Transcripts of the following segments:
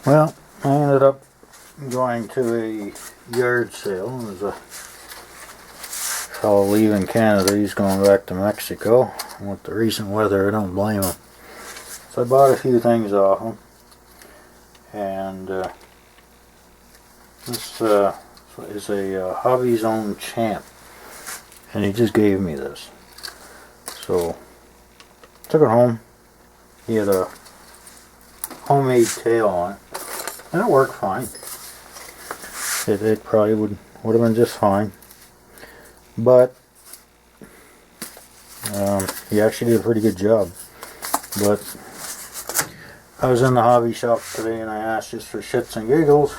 Well, I ended up going to a yard sale. There's a fellow leaving Canada. He's going back to Mexico. And with the recent weather, I don't blame him. So I bought a few things off him. And this is a Hobby Zone Champ. And he just gave me this. So, took it home. He had a homemade tail on it. And it worked fine. It probably would have been just fine. But he actually did a pretty good job. But I was in the hobby shop today and I asked just for shits and giggles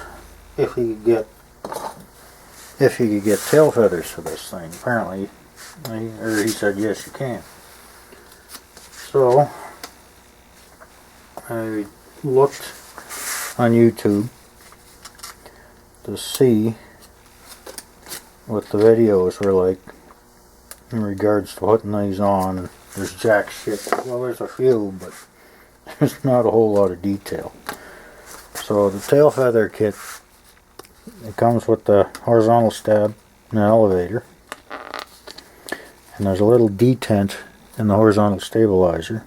if he could get tail feathers for this thing. Apparently, he said yes, you can. So I looked on YouTube to see what the videos were like in regards to putting these on. And there's jack shit. Well, there's a few, but there's not a whole lot of detail. So the tail feather kit, it comes with the horizontal stab and an elevator, and there's a little detent in the horizontal stabilizer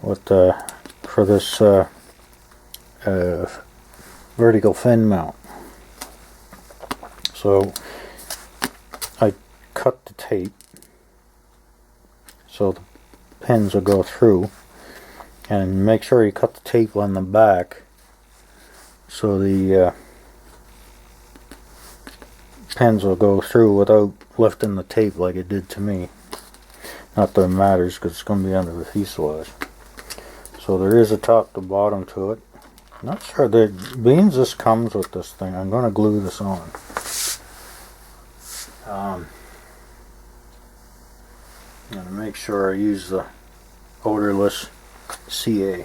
with for this vertical fin mount. So I cut the tape so the pins will go through, and make sure you cut the tape on the back so the pins will go through without lifting the tape like it did to me. Not that it matters because it's going to be under the fuselage. So there is a top to bottom to it. Not sure, the beans this comes with this thing. I'm going to glue this on. I'm going to make sure I use the odorless CA.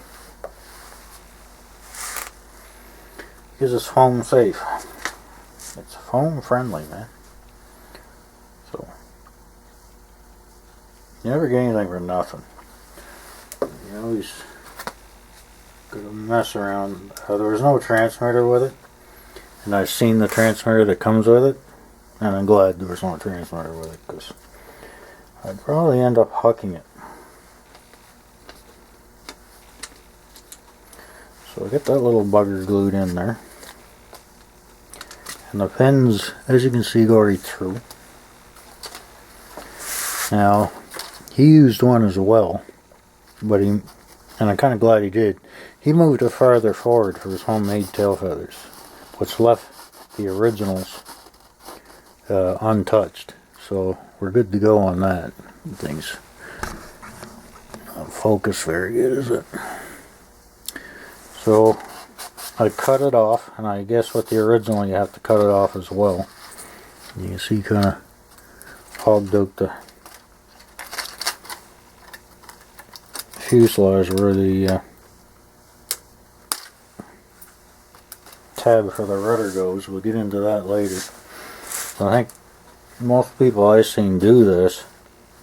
Because it's foam safe. It's foam friendly, man. So you never get anything for nothing. You always gotta mess around. There was no transmitter with it, and I've seen the transmitter that comes with it, and I'm glad there was no transmitter with it, because I'd probably end up hucking it. So I get that little bugger glued in there, and the pins, as you can see, go right through. Now, he used one as well, but and I'm kind of glad he did. He moved it farther forward for his homemade tail feathers, which left the originals untouched. So we're good to go on that. Things not focus very good, is it? So I cut it off, and I guess with the original you have to cut it off as well. You can see kind of hogged out the fuselage where the tab for the rudder goes. We'll get into that later. So I think most people I've seen do this,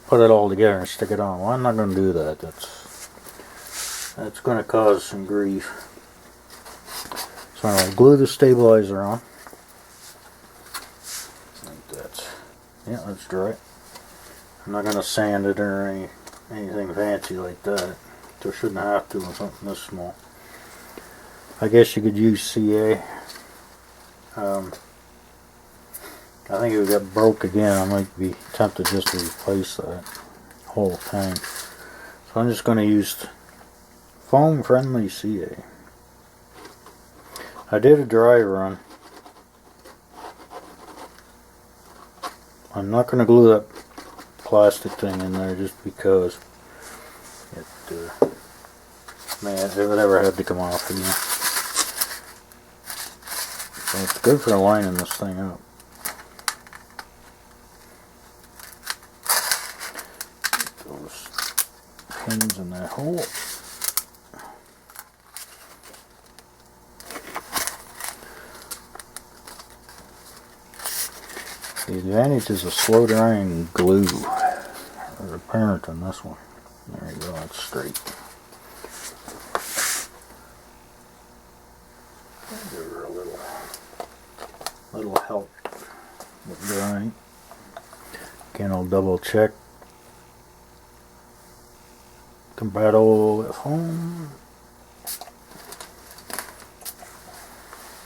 put it all together and stick it on. Well, I'm not going to do that. That's going to cause some grief. So I'm going to glue the stabilizer on. Like that. Yeah, that's dry. I'm not going to sand it or anything fancy like that. So shouldn't have to with something this small. I guess you could use CA. I think if it got broke again, I might be tempted just to replace that whole tank. So I'm just going to use foam friendly CA. I did a dry run. I'm not going to glue that plastic thing in there just because it man, if it ever had to come off again. So it's good for lining this thing up. Those pins in that hole. The advantage is a slow drying glue. There's apparent on this one. There you go, it's straight. Give her a little help with drying. Again, I'll double check. Compatible with home.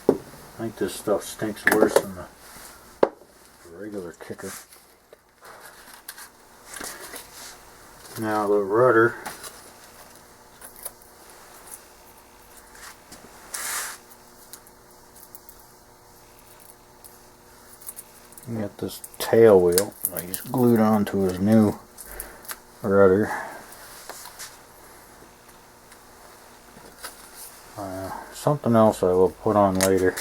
I think this stuff stinks worse than the regular kicker. Now the rudder. You got this tail wheel. He's glued onto his new rudder. Something else I will put on later.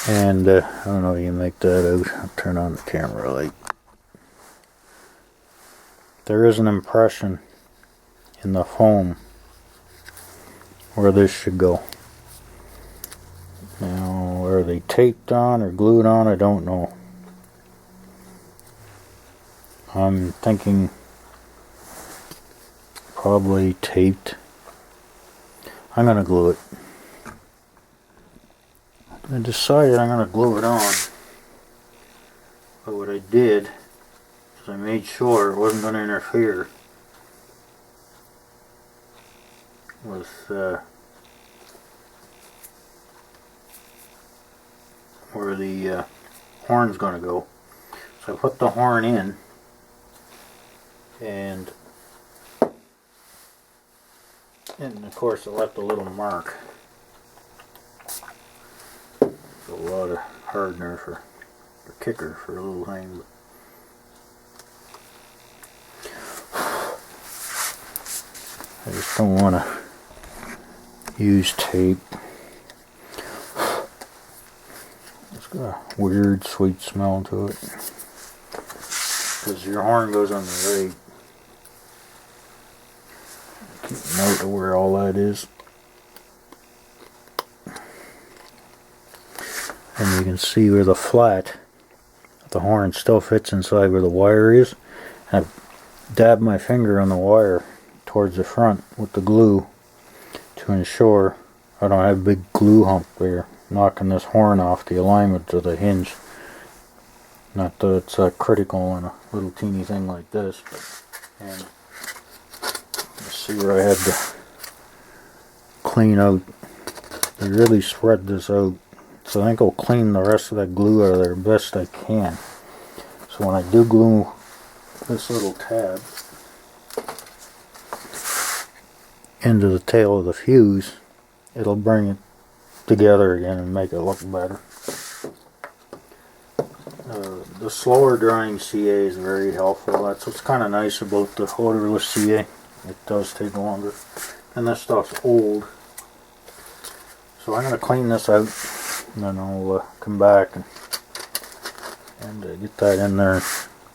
And I don't know if you can make that out. I'll turn on the camera light. There is an impression in the foam where this should go. Now, are they taped on or glued on? I don't know. I'm thinking probably taped. I'm going to glue it. I decided I'm going to glue it on. But what I did is I made sure it wasn't going to interfere with where the horn's going to go. So I put the horn in, and of course it left a little mark. It's a lot of hardener for kicker for a little thing. I just don't want to use tape. It's got a weird sweet smell to it. Because your horn goes on the right. Keep note of where all that is. And you can see where the flat, the horn still fits inside where the wire is. And I dab my finger on the wire towards the front with the glue to ensure I don't have a big glue hump there, knocking this horn off the alignment of the hinge. Not that it's critical in a little teeny thing like this, but and let's see where I had to clean out. I really spread this out, so I think I'll clean the rest of that glue out of there best I can. So when I do glue this little tab into the tail of the fuse, it'll bring it together again and make it look better. The slower drying CA is very helpful. That's what's kind of nice about the odorless CA. It does take longer. And this stuff's old. So I'm going to clean this out, and then I'll come back and get that in there.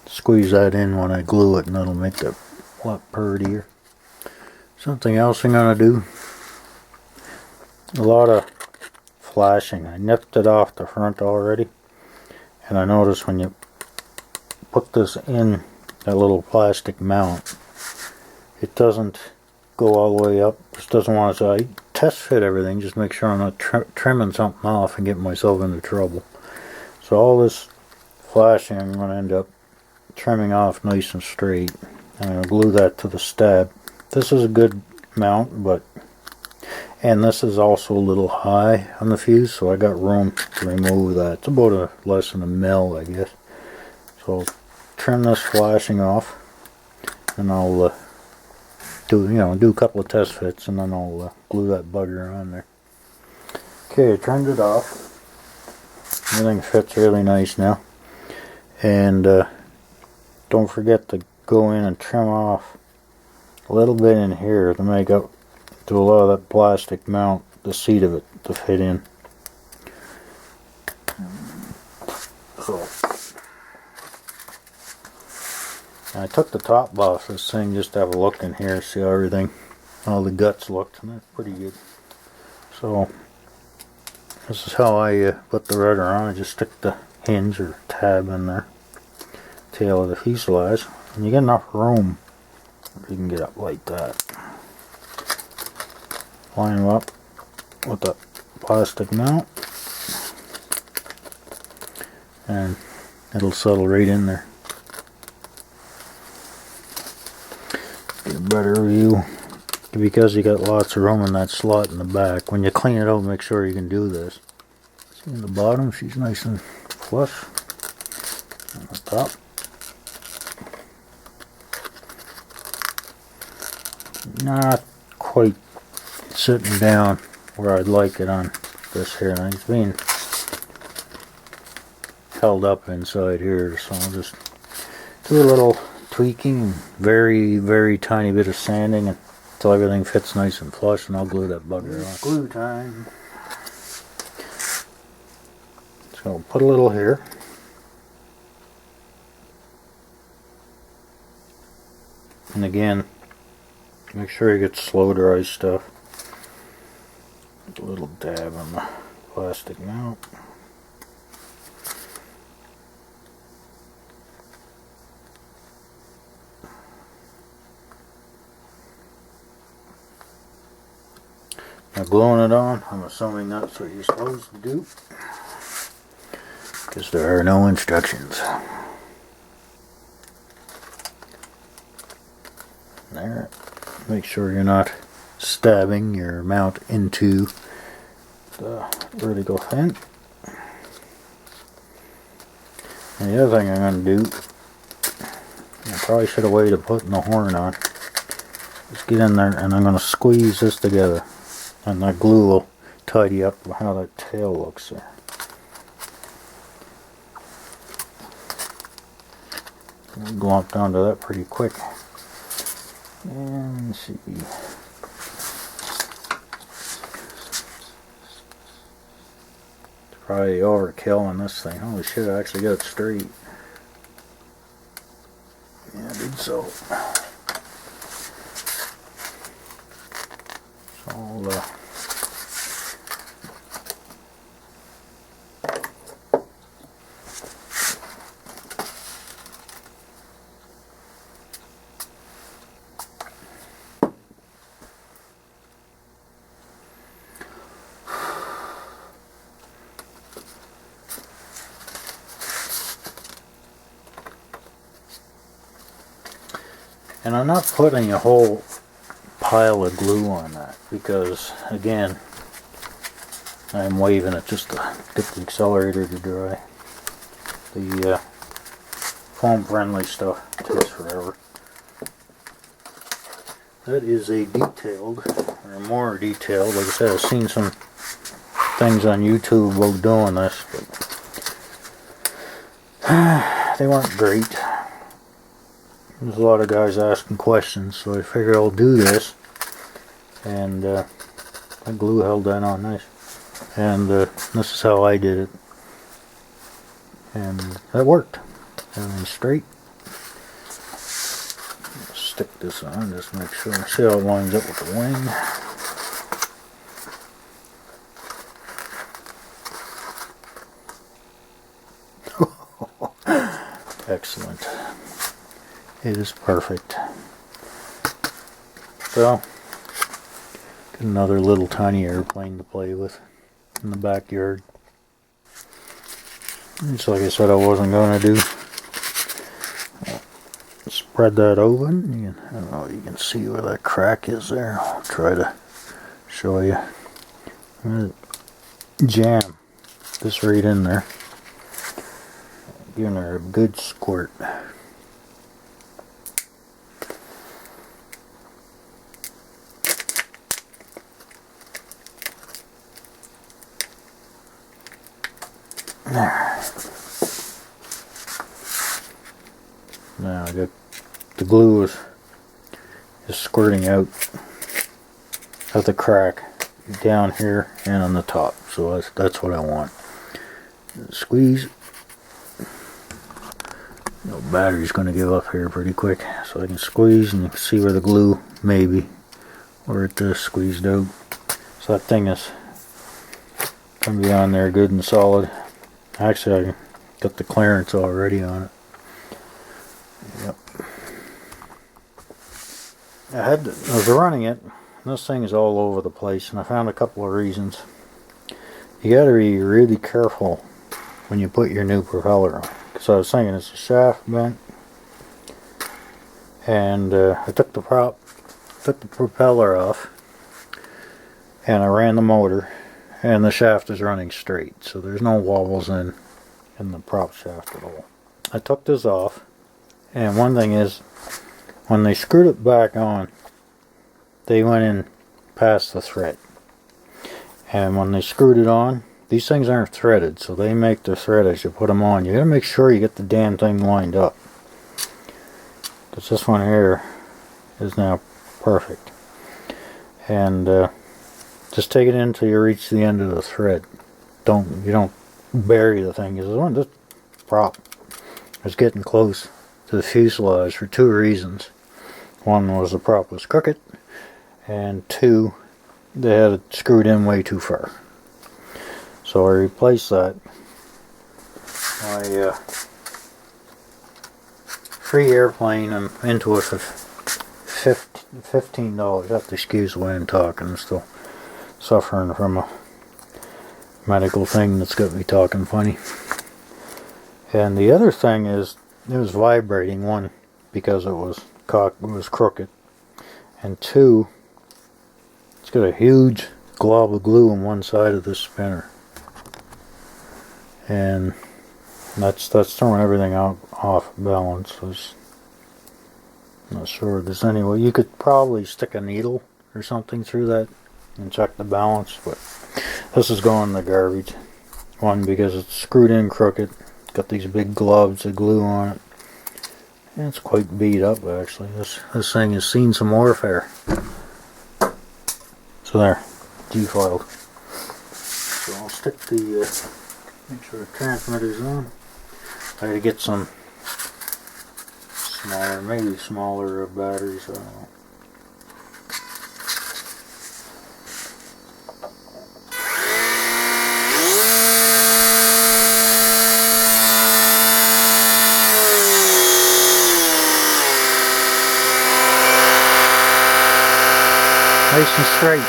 Squeeze that in when I glue it, and that'll make it a lot prettier. Something else I'm going to do. A lot of flashing. I nipped it off the front already. And I noticed when you put this in that little plastic mount, it doesn't go all the way up. Just doesn't want to. So I test fit everything, just make sure I'm not trimming something off and getting myself into trouble. So all this flashing I'm going to end up trimming off nice and straight. I'm going to glue that to the stab. This is a good mount, and this is also a little high on the fuse, so I got room to remove that. It's about less than a mil, I guess. So I'll trim this flashing off, and I'll do a couple of test fits, and then I'll glue that bugger on there. Okay, I trimmed it off. Everything fits really nice now. And don't forget to go in and trim off a little bit in here to make up to allow that plastic mount, the seat of it, to fit in. So I took the top off this thing just to have a look in here, see how everything, all the guts looked, and that's pretty good. So this is how I put the rudder on. I just stick the hinge or tab in there, tail of the fuselage, and you get enough room you can get up like that. Line them up with the plastic mount, and it'll settle right in there. Get a better view, because you got lots of room in that slot in the back. When you clean it out, make sure you can do this. See in the bottom, she's nice and flush. On the top, not quite sitting down where I'd like it on this here, and it's being held up inside here, so I'll just do a little tweaking, very tiny bit of sanding until everything fits nice and flush, and I'll glue that bugger on. Glue time. So put a little here. And again, make sure you get slow dry stuff. A little dab on the plastic mount. Now gluing it on, I'm assuming that's what you're supposed to do, because there are no instructions. There. Make sure you're not stabbing your mount into the vertical fin. And the other thing I'm going to do, I probably should have waited putting the horn on. Just get in there and I'm going to squeeze this together. And that glue will tidy up how that tail looks there. I'll glomp onto that pretty quick. And let's see. It's probably overkill on this thing. Holy shit, I actually got it straight. Yeah, I did so. So I'll and I'm not putting a whole pile of glue on that because, again, I'm waving it just to get the accelerator to dry. The foam friendly stuff takes forever. That is a detailed, or more detailed. Like I said, I've seen some things on YouTube about doing this, but they weren't great. There's a lot of guys asking questions, so I figured I'll do this. And that glue held that on nice. And this is how I did it. And that worked. Everything straight. Stick this on, just make sure. See how it lines up with the wing. Excellent. It is perfect. So, get another little tiny airplane to play with in the backyard. Just like I said I wasn't going to do. Spread that open. I don't know if you can see where that crack is there. I'll try to show you. I'm going to jam this right in there. Giving her a good squirt. There. Now I got the glue is squirting out of the crack down here and on the top, so that's what I want. Squeeze. No, battery's going to give up here pretty quick, so I can squeeze and you can see where the glue maybe where it squeezed out. So that thing is going to be on there good and solid. Actually, I got the clearance already on it. Yep. I was running it, and this thing is all over the place, and I found a couple of reasons. you gotta be really careful when you put your new propeller on. Because I was thinking it's a shaft bent, and I took the propeller off, and I ran the motor, and the shaft is running straight, so there's no wobbles in the prop shaft at all. I took this off, and one thing is, when they screwed it back on, they went in past the thread. And when they screwed it on, these things aren't threaded, so they make the thread as you put them on. You gotta make sure you get the damn thing lined up, because this one here is now perfect. And just take it in until you reach the end of the thread. You don't bury the thing. This prop is getting close to the fuselage for two reasons. One was the prop was crooked, and two, they had it screwed in way too far. So I replaced that. My free airplane, I'm into it for $15. You have to excuse the way I'm talking. I'm still suffering from a medical thing that's got me talking funny. And the other thing is, it was vibrating, one, because it was crooked, and two, it's got a huge glob of glue on one side of this spinner, and that's throwing everything off balance. I'm not sure there's any way. You could probably stick a needle or something through that and check the balance, but this is going in the garbage. One, because it's screwed in crooked, got these big globs of glue on it, and it's quite beat up actually. This thing has seen some warfare. So there, defiled. So I'll stick the, make sure the transmitter's on. I gotta get some smaller, maybe smaller batteries, I don't know. Nice and straight.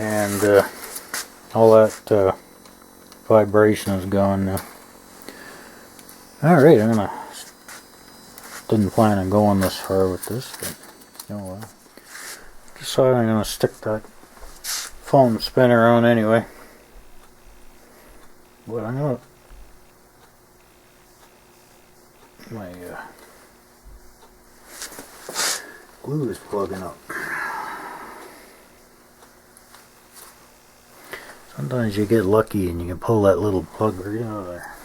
And all that vibration is gone now. Alright, didn't plan on going this far with this, but oh well. Decided I'm gonna stick that foam spinner on anyway. But I'm gonna, my glue is plugging up. Sometimes you get lucky and you can pull that little plug right out of there.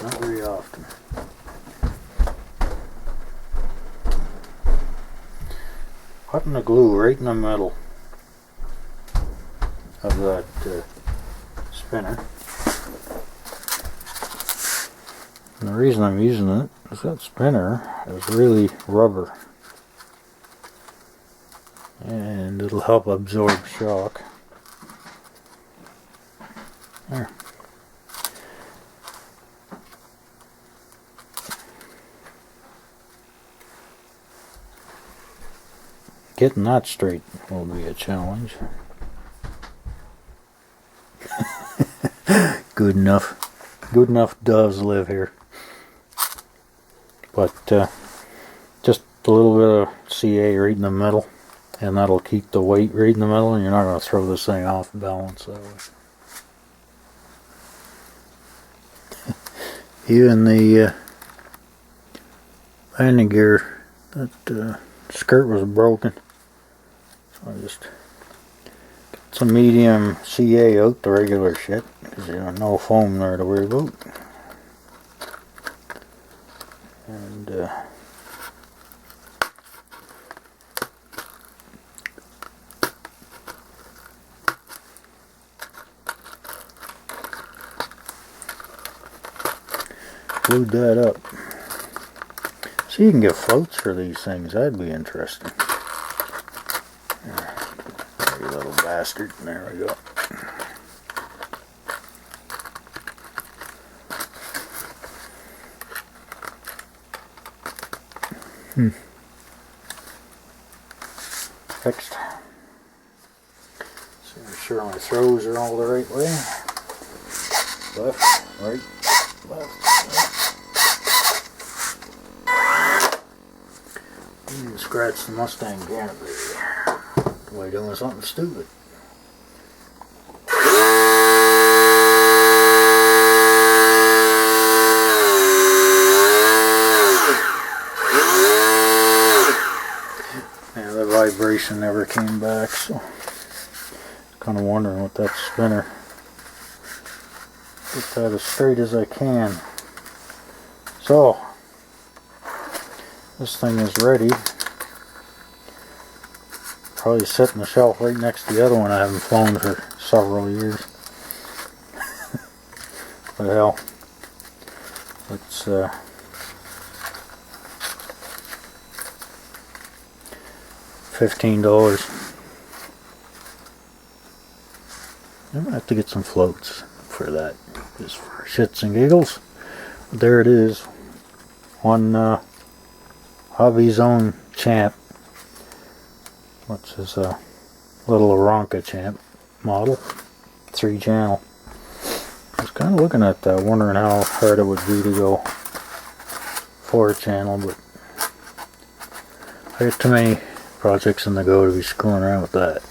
Not very often. Putting the glue right in the middle of that spinner. And the reason I'm using it is that spinner is really rubber, and it'll help absorb shock. There. Getting that straight will be a challenge. Good enough. Good enough doves live here. But just a little bit of CA right in the middle, and that'll keep the weight right in the middle, and you're not going to throw this thing off balance that way. Even the landing gear, that skirt was broken, so I just got some medium CA out the regular shit, because no foam there to worry about. And glued that up. So you can get floats for these things. That'd be interesting. There, you little bastard. There we go. fixed. So make sure my throws are all the right way. Left, right, left. You scratch the Mustang canopy by doing something stupid. Yeah, the vibration never came back, so kind of wondering what that spinner. Get that as straight as I can. So this thing is ready. Probably sit on the shelf right next to the other one I haven't flown for several years. But hell, it's $15. I'm gonna have to get some floats for that, just for shits and giggles. But there it is, one Hobby's own Champ, which is a little Aronca Champ model, 3-channel. I was kind of looking at that, wondering how hard it would be to go 4-channel, but I got too many projects in the go to be screwing around with that.